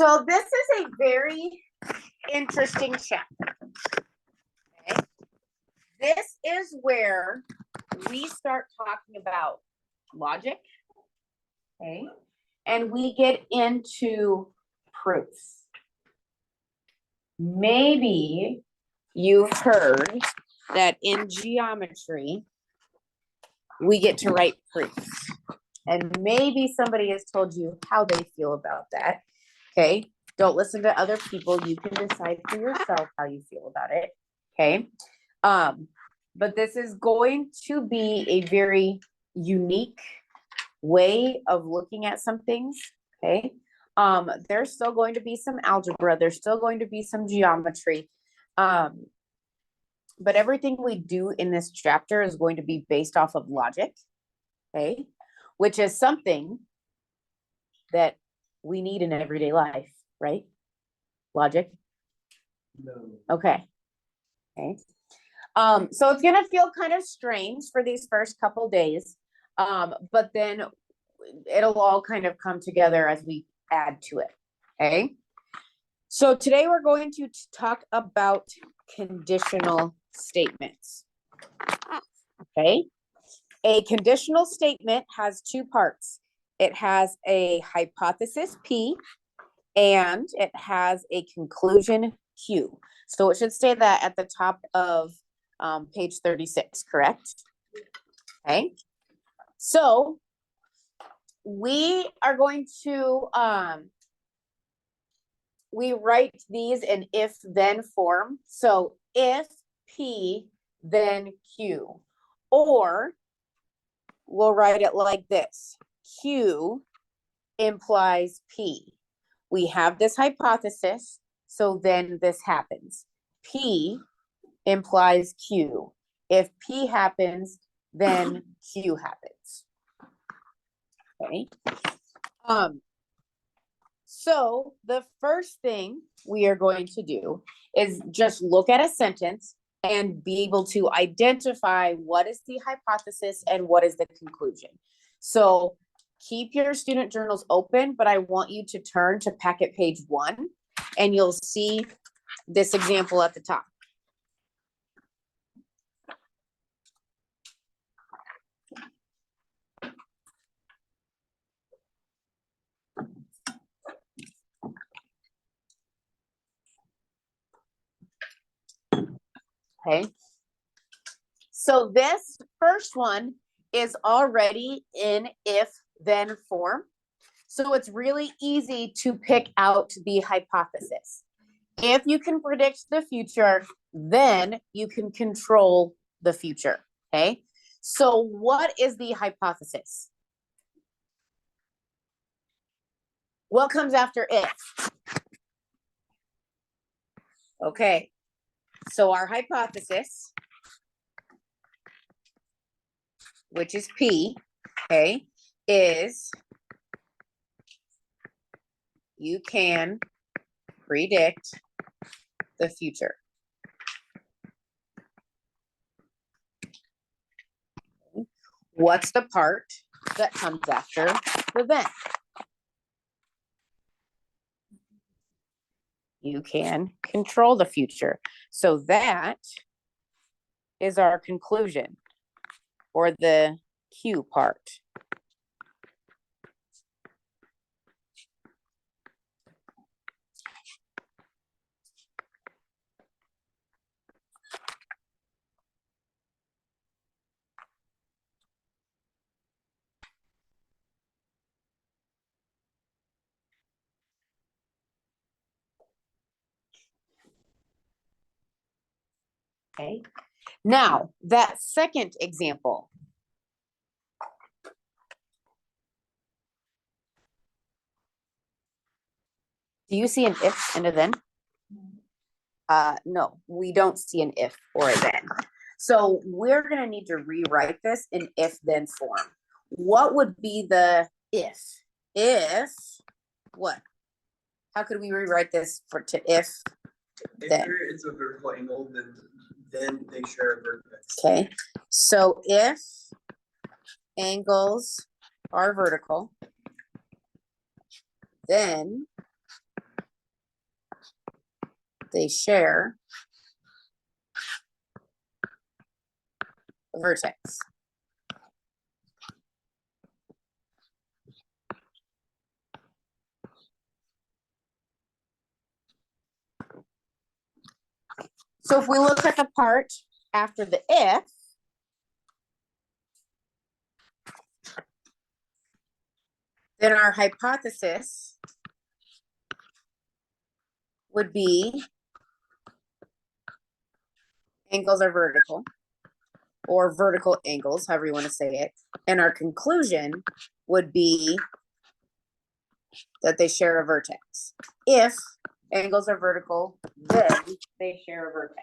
So this is a very interesting chapter. Okay. This is where we start talking about logic. Okay. And we get into proofs. Maybe you've heard that in geometry, we get to write proofs. And maybe somebody has told you how they feel about that. Okay. Don't listen to other people. You can decide for yourself how you feel about it. Okay. But this is going to be a very unique way of looking at some things. Okay. There's still going to be some algebra. There's still going to be some geometry. But everything we do in this chapter is going to be based off of logic. Okay. Which is something that we need in everyday life, right? Logic. No. Okay. Okay. So it's gonna feel kind of strange for these first couple days, but then it'll all kind of come together as we add to it. Okay. So today we're going to talk about conditional statements. Okay. A conditional statement has two parts. It has a hypothesis P and it has a conclusion Q. So it should say that at the top of page 36, correct? Okay. So we are going to, we write these in if-then form. So if P, then Q. Or we'll write it like this. Q implies P. We have this hypothesis, so then this happens. P implies Q. If P happens, then Q happens. Okay. So the first thing we are going to do is just look at a sentence and be able to identify what is the hypothesis and what is the conclusion. So keep your student journals open, but I want you to turn to packet page 1 and you'll see this example at the top. Okay. So this first one is already in if-then form. So it's really easy to pick out the hypothesis. If you can predict the future, then you can control the future. Okay. So what is the hypothesis? What comes after if? Okay. So our hypothesis, which is P, okay, is you can predict the future. What's the part that comes after the then? You can control the future. So that is our conclusion, or the Q part. Okay. Now, that second example. Do you see an if and a then? No, we don't see an if or a then. So we're going to need to rewrite this in if-then form. What would be the if? If what? How could we rewrite this to if then? If it's a vertical angle, then they share a vertex. Okay. So if angles are vertical, then they share a vertex. So if we look at the part after the if, then our hypothesis would be angles are vertical, or vertical angles, however you want to say it. And our conclusion would be that they share a vertex. If angles are vertical, then they share a vertex.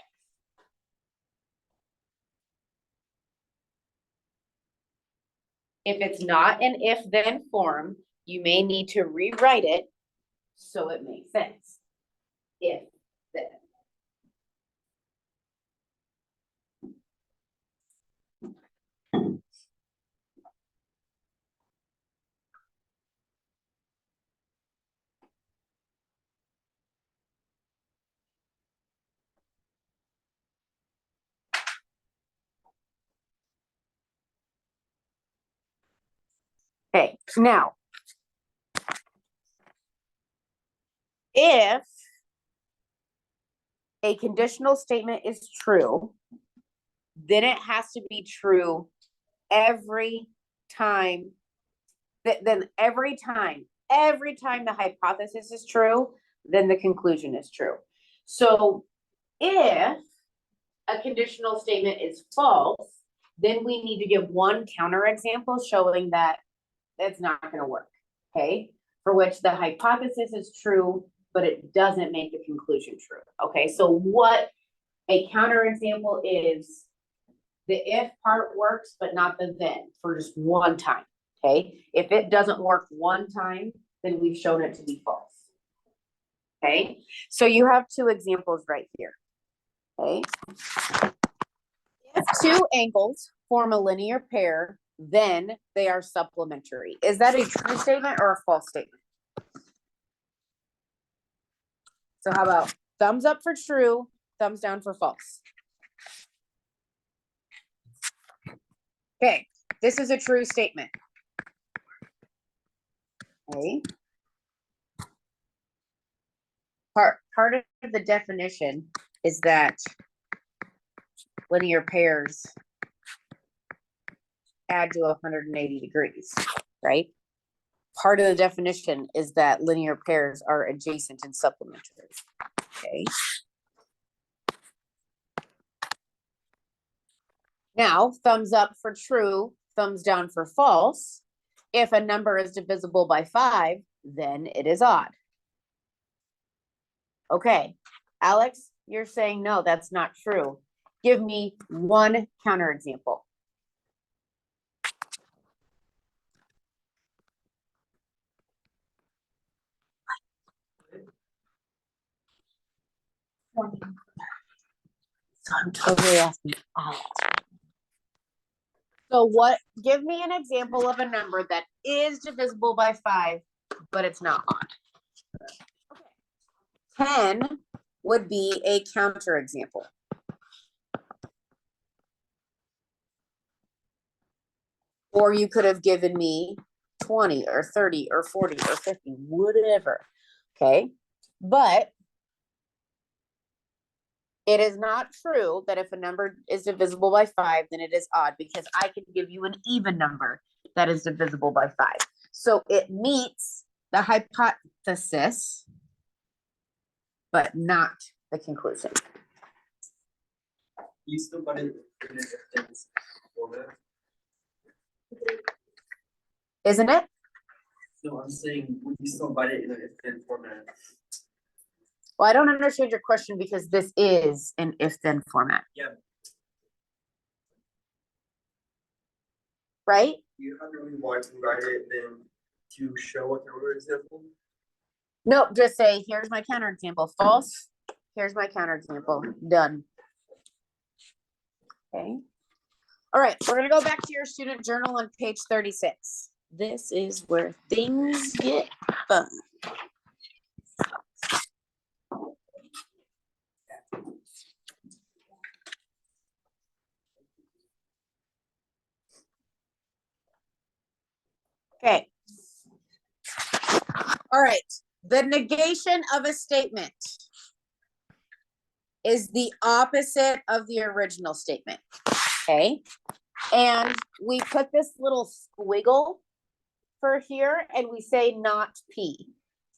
If it's not an if-then form, you may need to rewrite it so it makes sense. If, then. Okay, now, if a conditional statement is true, then it has to be true every time. Then every time the hypothesis is true, then the conclusion is true. So if a conditional statement is false, then we need to give one counterexample showing that it's not going to work, okay? For which the hypothesis is true, but it doesn't make the conclusion true, okay? So what a counterexample is, the if part works, but not the then, for just one time, okay? If it doesn't work one time, then we've shown it to be false, okay? So you have two examples right here, okay? If two angles form a linear pair, then they are supplementary. Is that a true statement or a false statement? So how about thumbs up for true, thumbs down for false? Okay, this is a true statement. Okay. Part of the definition is that linear pairs add to 180 degrees, right? Part of the definition is that linear pairs are adjacent and supplementary, okay? Now, thumbs up for true, thumbs down for false. If a number is divisible by 5, then it is odd. Okay, Alex, you're saying no, that's not true. Give me one counterexample. So I'm totally asking Alex. So what, give me an example of a number that is divisible by 5, but it's not odd. 10 would be a counterexample. Or you could have given me 20 or 30 or 40 or 50, whatever, okay? But it is not true that if a number is divisible by 5, then it is odd, because I can give you an even number that is divisible by 5. So it meets the hypothesis, but not the conclusion. You still got it in a different format. Isn't it? No, I'm saying, would you still bite it in a different format? Well, I don't understand your question, because this is an if-then format. Yeah. Right? You have to really want to write it then to show a counterexample? Nope, just say, here's my counterexample, false. Here's my counterexample, done. Okay. All right, we're gonna go back to your student journal on page 36. This is where things get fun. Okay. All right, the negation of a statement is the opposite of the original statement, okay? And we put this little squiggle for here and we say not P.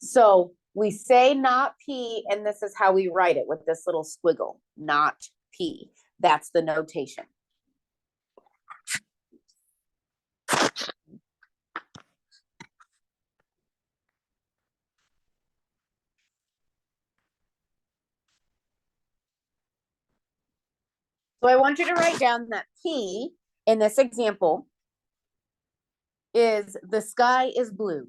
So we say not P and this is how we write it with this little squiggle, not P. That's the notation. So I want you to write down that P in this example is the sky is blue.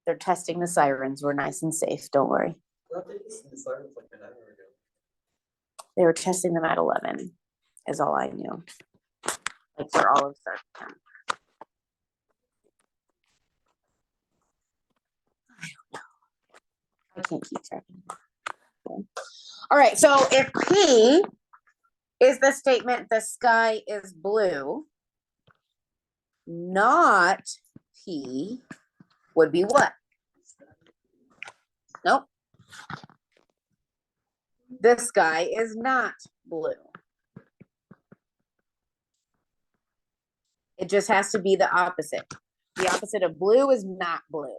They're testing the sirens. We're nice and safe. Don't worry. They were testing them at 11 is all I knew. Like for all of Sarktown. I can't keep track. Okay. All right, so if P is the statement the sky is blue, not P would be what? Nope. The sky is not blue. It just has to be the opposite. The opposite of blue is not blue.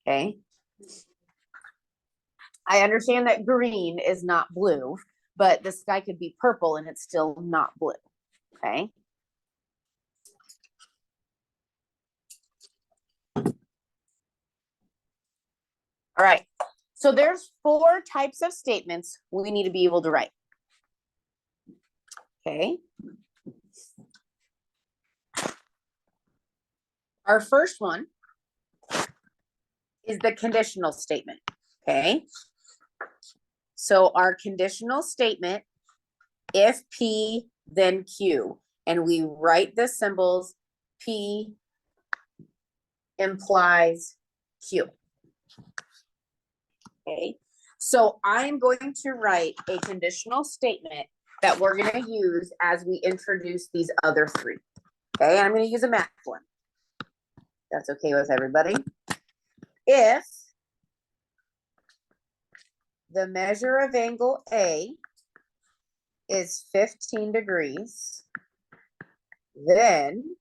Okay. I understand that green is not blue, but the sky could be purple and it's still not blue. Okay. All right. So there's 4 types of statements we need to be able to write. Okay. Our first one is the conditional statement. Okay. So our conditional statement, if P, then Q, and we write the symbols P implies Q. Okay. So I'm going to write a conditional statement that we're going to use as we introduce these other 3. Okay. I'm going to use a math one. That's okay with everybody. If the measure of angle A is 15 degrees, then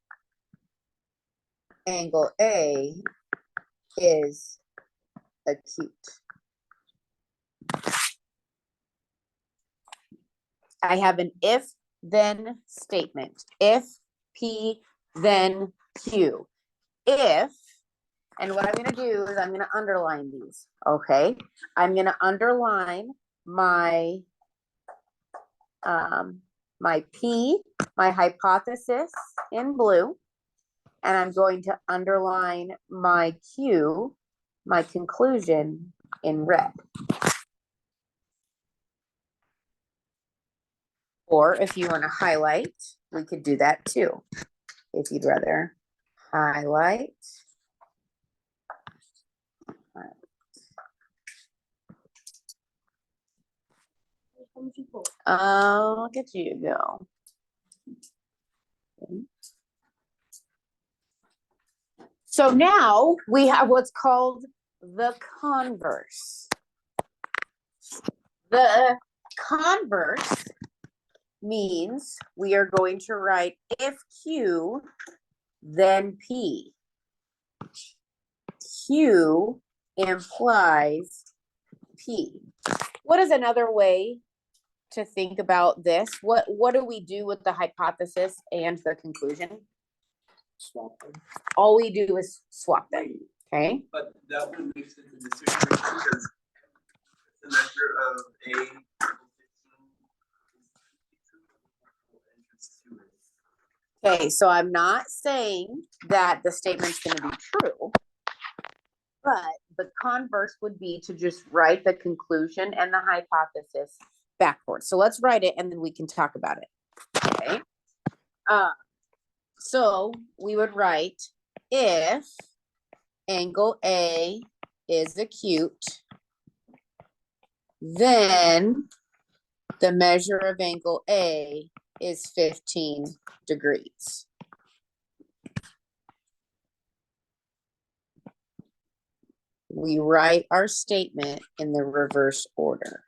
angle A is acute. I have an if then statement. If P then Q. If, and what I'm going to do is I'm going to underline these. Okay. I'm going to underline my my P, my hypothesis in blue, and I'm going to underline my Q, my conclusion in red. Or if you want to highlight, we could do that too. If you'd rather highlight. Look at you go. Okay. So now we have what's called the converse. The converse means we are going to write if Q, then P. Q implies P. What is another way to think about this? What do we do with the hypothesis and the conclusion? Swap them. All we do is swap them. Okay. But that one makes sense in this situation because the measure of A. Okay, so I'm not saying that the statement's going to be true, but the converse would be to just write the conclusion and the hypothesis backwards. So let's write it and then we can talk about it. Okay. So we would write if angle A is acute, then the measure of angle A is 15 degrees. We write our statement in the reverse order.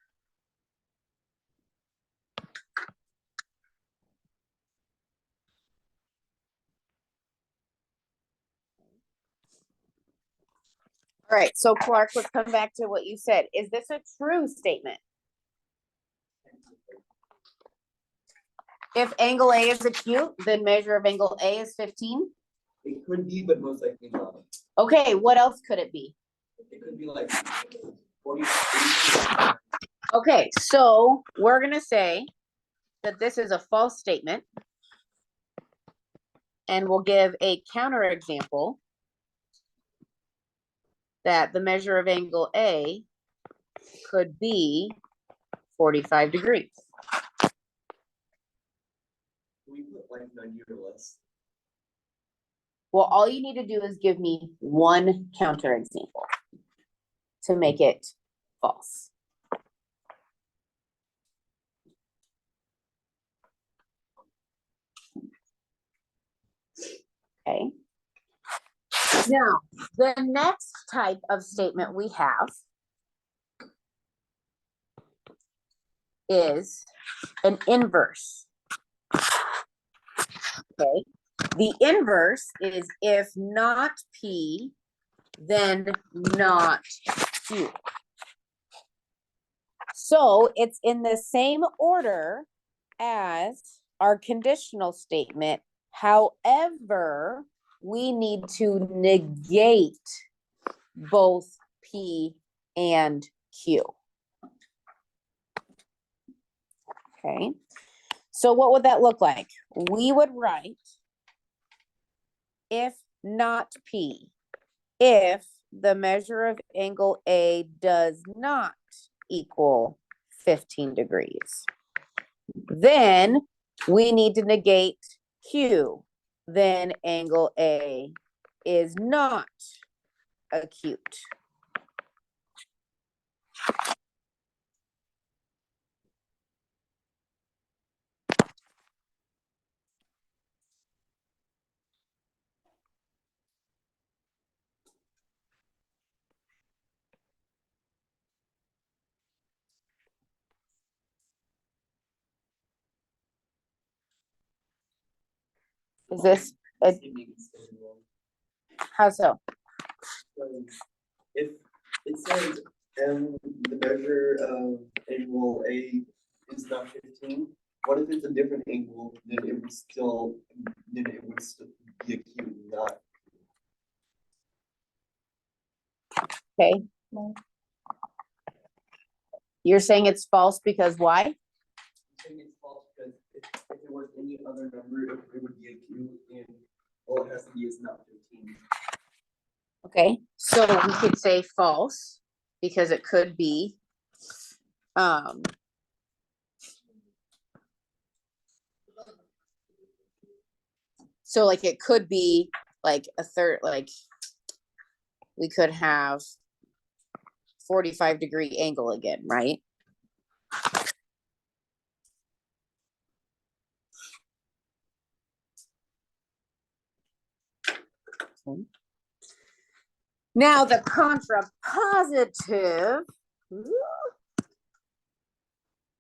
All right, so Clark, let's come back to what you said. Is this a true statement? If angle A is acute, then measure of angle A is 15? It could be, but most likely not. Okay, what else could it be? It could be like 40. Okay, so we're gonna say that this is a false statement. And we'll give a counterexample that the measure of angle A could be 45 degrees. We put like 90 or less. Well, all you need to do is give me one counterexample to make it false. Okay. Now, the next type of statement we have is an inverse. Okay. The inverse is if not P, then not Q. So it's in the same order as our conditional statement. However, we need to negate both P and Q. Okay. So what would that look like? We would write if not P, if the measure of angle A does not equal 15 degrees. Then we need to negate Q. Then angle A is not acute. Is this, how so? If it says the measure of angle A is not 15, what if it's a different angle? Then it would still be acute, not. Okay. You're saying it's false because why? I'm saying it's false because if it was any other number, it would be acute, and all it has to be is not 15. Okay, so we could say false because it could be so like it could be like a third, like we could have 45-degree angle again, right? Okay. Now the contrapositive,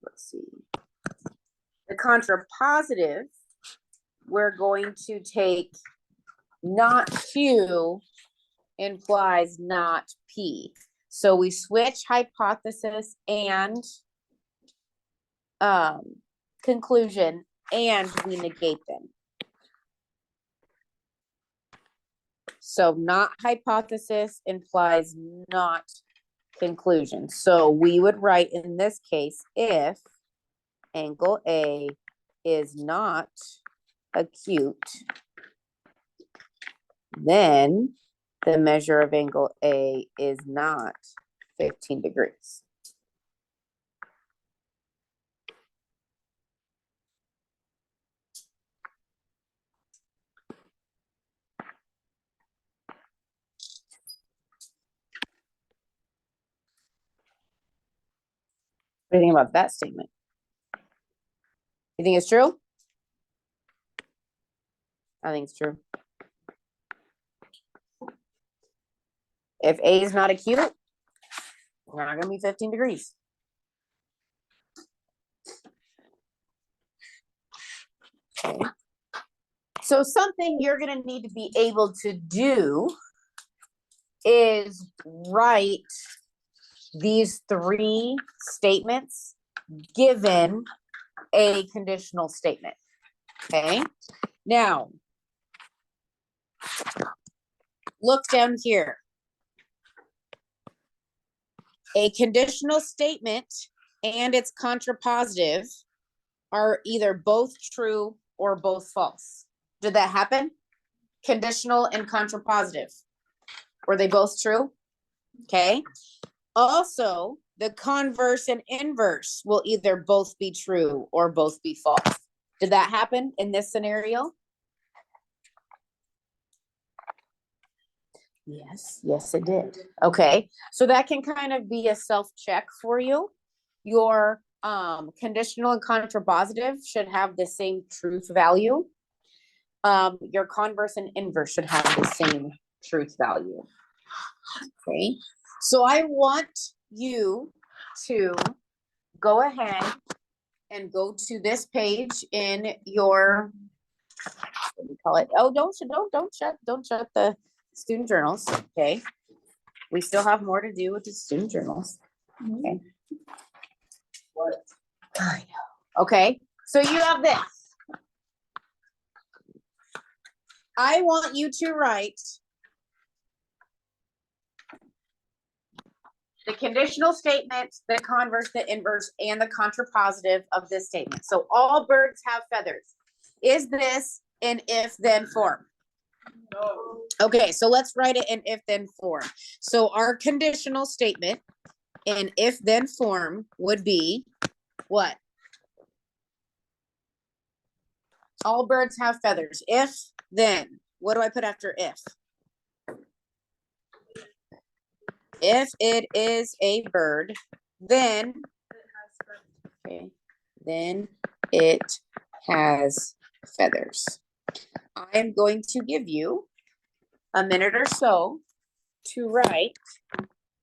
let's see, the contrapositive, we're going to take not Q implies not P. So we switch hypothesis and conclusion, and we negate them. So not hypothesis implies not conclusion. So we would write in this case, if angle A is not acute, then the measure of angle A is not 15 degrees. What do you think about that statement? You think it's true? I think it's true. If A is not acute, we're not gonna be 15 degrees. Okay. So something you're gonna need to be able to do is write these three statements given a conditional statement. Okay, now look down here. A conditional statement and its contrapositive are either both true or both false. Did that happen? Conditional and contrapositive. Were they both true? Okay. Also, the converse and inverse will either both be true or both be false. Did that happen in this scenario? Yes, yes, it did. Okay, so that can kind of be a self-check for you. Your conditional and contrapositive should have the same truth value. Your converse and inverse should have the same truth value. Okay, so I want you to go ahead and go to this page in your, what do you call it? Oh, don't shut the student journals. Okay, we still have more to do with the student journals. Okay. What? I know. Okay, so you have this. I want you to write the conditional statement, the converse, the inverse, and the contrapositive of this statement. So all birds have feathers. Is this an if-then form? No. Okay, so let's write it in if-then form. So our conditional statement in if-then form would be what? All birds have feathers. If, then. What do I put after if? If it is a bird, then, okay, then it has feathers. I am going to give you a minute or so to write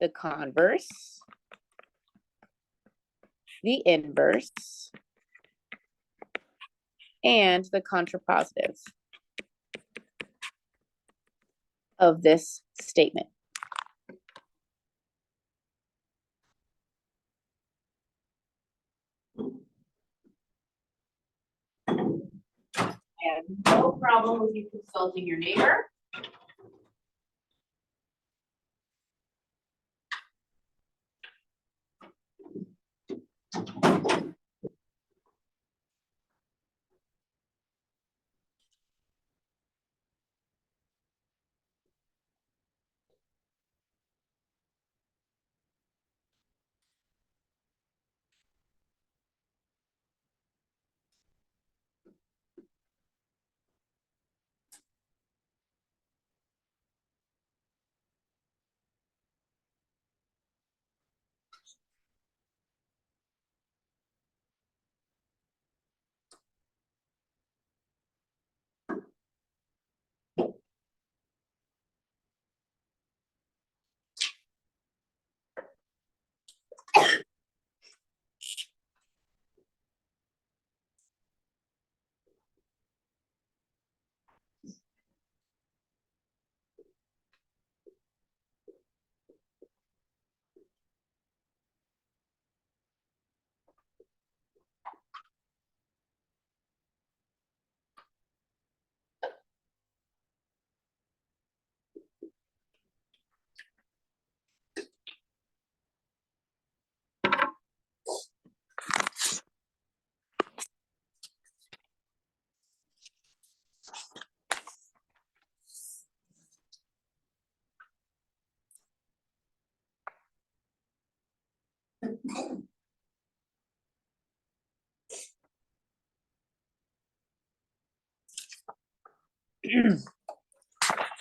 the converse, the inverse, and the contrapositive of this statement. I have no problem with you consulting your neighbor.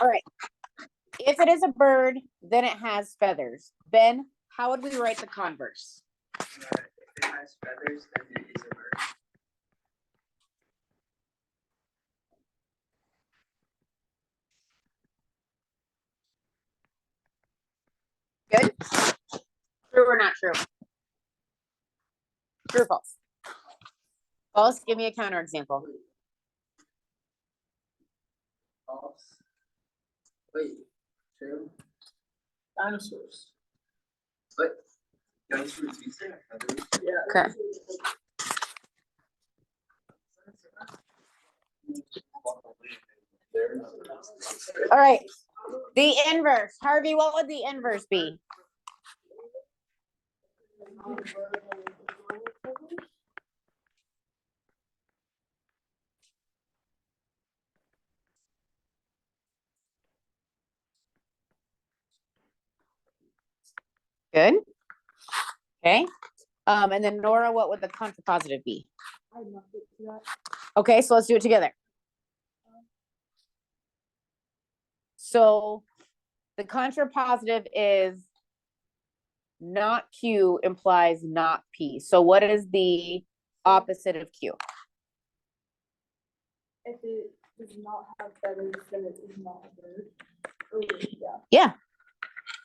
All right. If it is a bird, then it has feathers. Ben, how would we write the converse? If it has feathers, then it is a bird. Good? True or not true? True or false? False, give me a counterexample. False. Wait, true. Dinosaurs. But dinosaurs used to have feathers. Yeah. Okay. All right. The inverse. Harvey, what would the inverse be? Good. Okay. And then Nora, what would the contrapositive be? Okay, so let's do it together. So the contrapositive is not Q implies not P. So what is the opposite of Q? If it does not have feathers, then it is not a bird. Or, yeah, Yeah.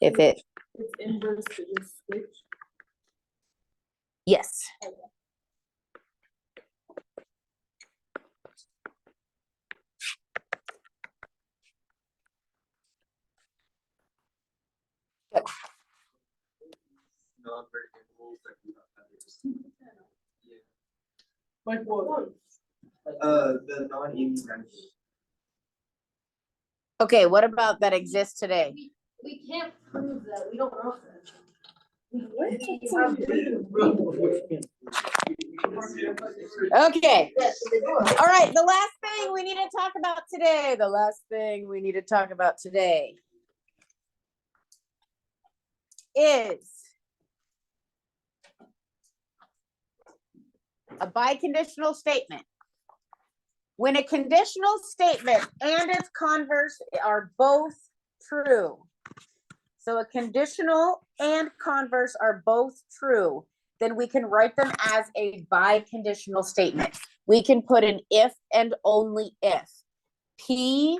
If it, it's inverse to just switch. yes. Non-verticals that do have feathers. Yeah. Like what? The non-eating branches. Okay, what about that exists today? We can't prove that, we don't know that. Okay. All right, the last thing we need to talk about today, is a biconditional statement. When a conditional statement and its converse are both true. So a conditional and converse are both true, then we can write them as a biconditional statement. We can put an if and only if. P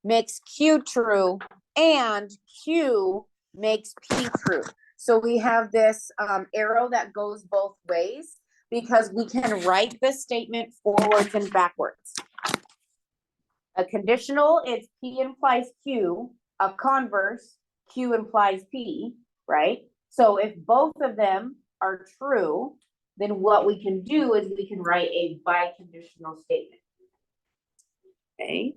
makes Q true and Q makes P true. So we have this arrow that goes both ways because we can write this statement forwards and backwards. A conditional is P implies Q, a converse, Q implies P, right? So if both of them are true, then what we can do is we can write a biconditional statement. Okay.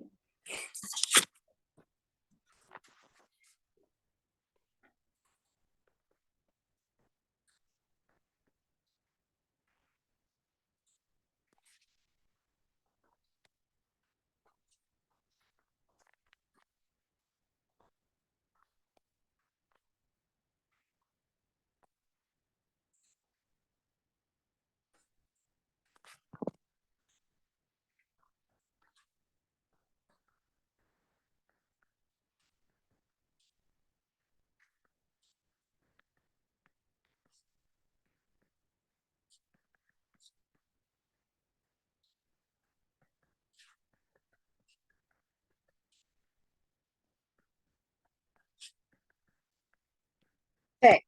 Okay.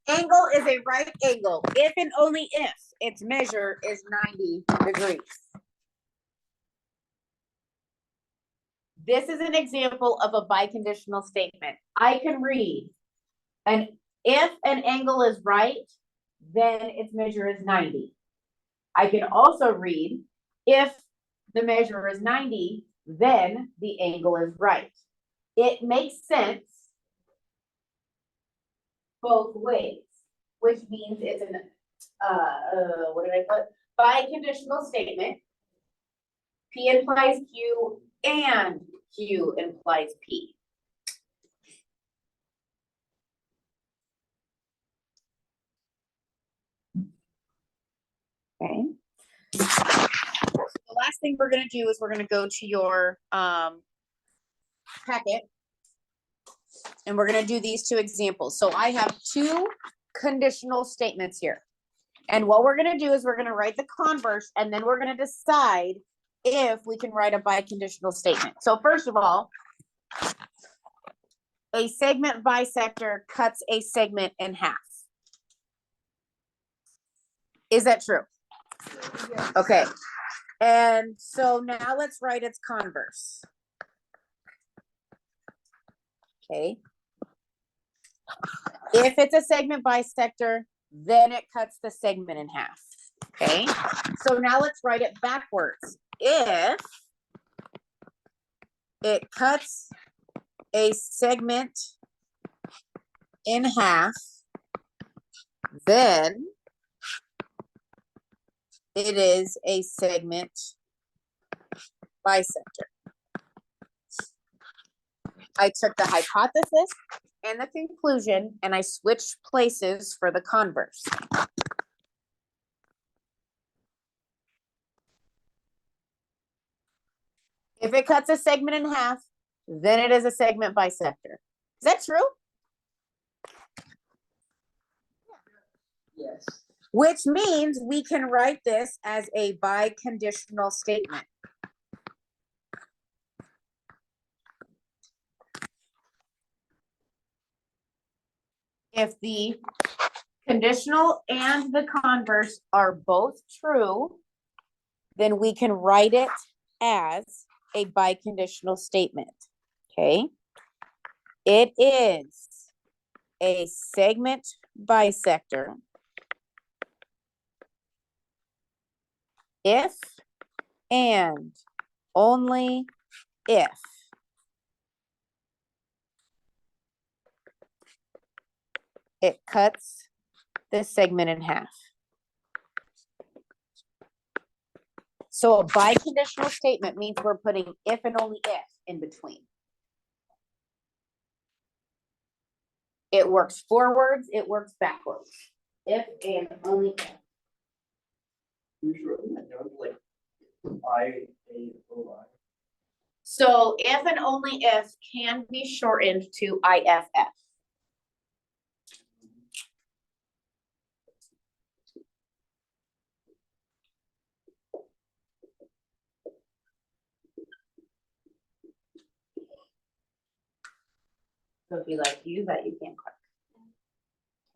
Angle is a right angle if and only if its measure is 90 degrees. This is an example of a biconditional statement. I can read, and if an angle is right, then its measure is 90. I can also read, if the measure is 90, then the angle is right. It makes sense both ways, which means it's an, what did I put? Biconditional statement. P implies Q and Q implies P. Okay. The last thing we're gonna do is we're gonna go to your packet. And we're gonna do these two examples. So I have two conditional statements here. And what we're gonna do is we're gonna write the converse and then we're gonna decide if we can write a biconditional statement. So first of all, a segment bisector cuts a segment in half. Is that true? Yes. Okay, and so now let's write its converse. Okay. If it's a segment bisector, then it cuts the segment in half. Okay, so now let's write it backwards. If it cuts a segment in half, then it is a segment bisector. I took the hypothesis and the conclusion and I switched places for the converse. If it cuts a segment in half, then it is a segment bisector. Is that true? Yes. Which means we can write this as a biconditional statement. If the conditional and the converse are both true, then we can write it as a biconditional statement. Okay? It is a segment bisector if and only if it cuts the segment in half. So a biconditional statement means we're putting if and only if in between. It works forwards, it works backwards. If and only if. You sure that down to like I-A-O-I? So if and only if can be shortened to IFF. So if you like to use that, you can click.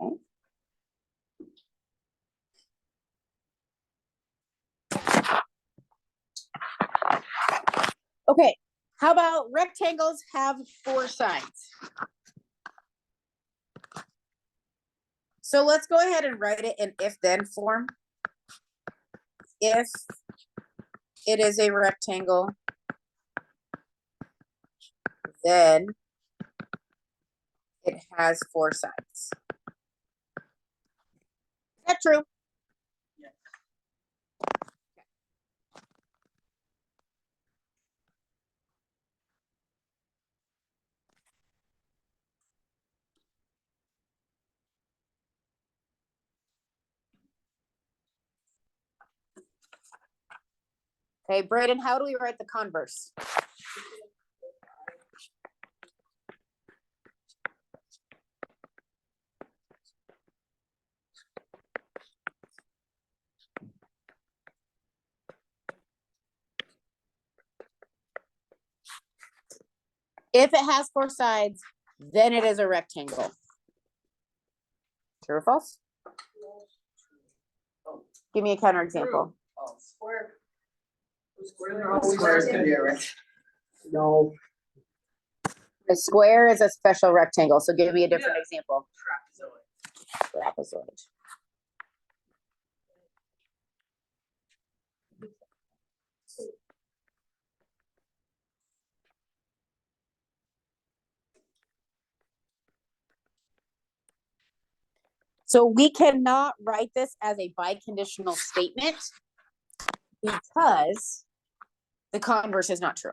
Okay. Okay, how about rectangles have 4 sides? So let's go ahead and write it in if-then form. If it is a rectangle, then it has 4 sides. Is that true? Yes. Okay, Braden, how do we write the converse? If it has 4 sides, then it is a rectangle. True or false? Give me a counterexample. Oh, square. Squares can be a rectangle. No. A square is a special rectangle, so give me a different Yeah. example. Trapezoid. Trapezoid. So we cannot write this as a biconditional statement because the converse is not true.